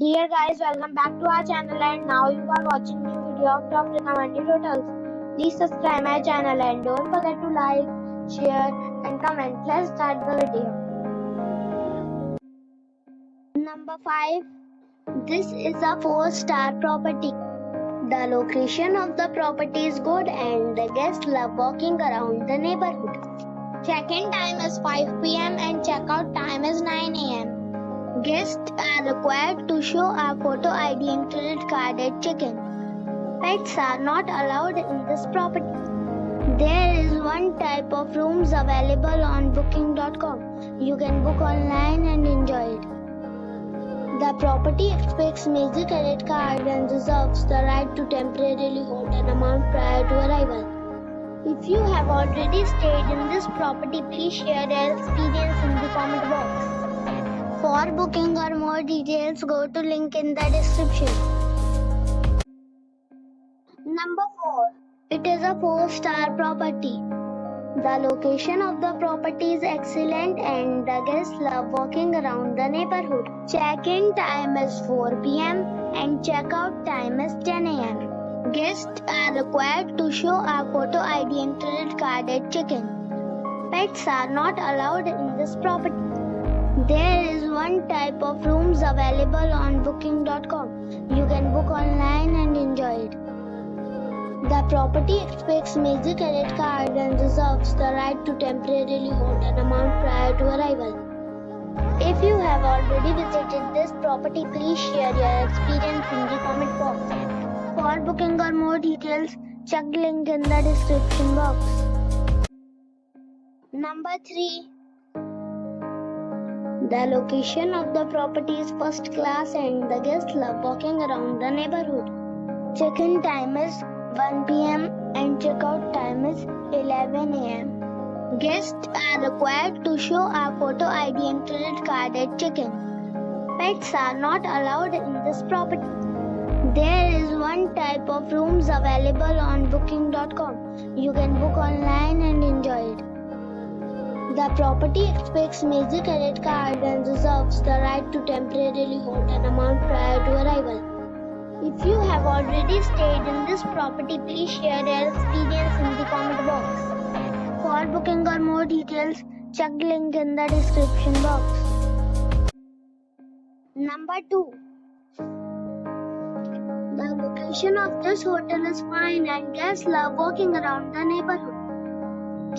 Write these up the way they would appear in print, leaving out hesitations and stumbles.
Dear guys, welcome back to our channel and now you are watching new video of top recommended hotels. Please subscribe my channel and don't forget to like, share and comment. Let's start the video. Number 5. This is a 4-star property. The location of the property is good and the guests love walking around the neighborhood. Check-in time is 5 p.m. and check-out time is 9 a.m. Guests are required to show a photo ID and credit card at check-in. Pets are not allowed in this property. There is one type of rooms available on booking.com. You can book online and enjoy it. The property expects major credit card and reserves the right to temporarily hold an amount prior to arrival. If you have already stayed in this property, please share your experience in the comment box. For booking or more details, go to link in the description. Number 4. It is a 4-star property. The location of the property is excellent and the guests love walking around the neighborhood. Check-in time is 4 p.m. and check-out time is 10 a.m. Guests are required to show a photo ID and credit card at check-in. Pets are not allowed in this property. There is one type of rooms available on booking.com. You can book online and enjoy it. The property expects major credit card and reserves the right to temporarily hold an amount prior to arrival. If you have already visited this property, please share your experience in the comment box. For booking or more details, check link in the description box. Number 3. The location of the property is first class and the guests love walking around the neighborhood. Check-in time is 1 p.m. and check-out time is 11 a.m. Guests are required to show a photo ID and credit card at check-in. Pets are not allowed in this property. There is one type of rooms available on booking.com. You can book online and enjoy it. The property expects major credit card and reserves the right to temporarily hold an amount prior to arrival. If you have already stayed in this property, please share your experience in the comment box. For booking or more details, check link in the description box. Number 2. The location of this hotel is fine and guests love walking around the neighborhood.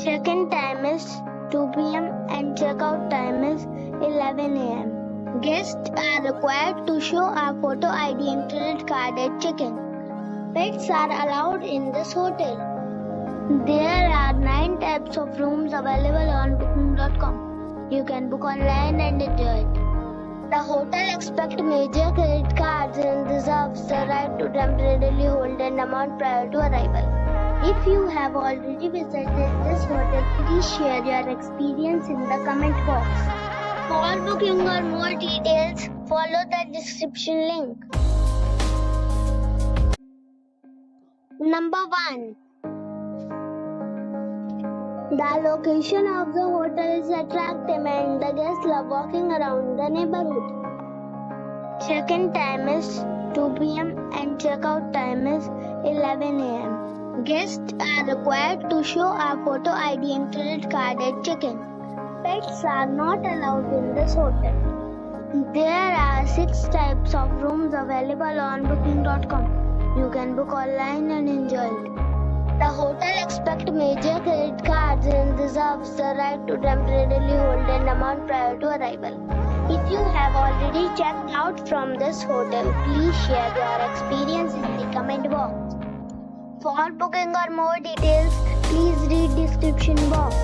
Check-in time is 2 p.m. and check-out time is 11 a.m. Guests are required to show a photo ID and credit card at check-in. Pets are allowed in this hotel. There are 9 types of rooms available on booking.com. You can book online and enjoy it. The hotel expects major credit cards and reserves the right to temporarily hold an amount prior to arrival. If you have already visited this hotel, please share your experience in the comment box. For booking or more details, follow the description link. Number 1. The location of the hotel is attractive and the guests love walking around the neighborhood. Check-in time is 2 p.m. and check-out time is 11 a.m. Guests are required to show a photo ID and credit card at check-in. Pets are not allowed in this hotel. There are 6 types of rooms available on booking.com. You can book online and enjoy it. The hotel expects major credit cards and reserves the right to temporarily hold an amount prior to arrival. If you have already checked out from this hotel, please share your experience in the comment box. For booking or more details, please read description box.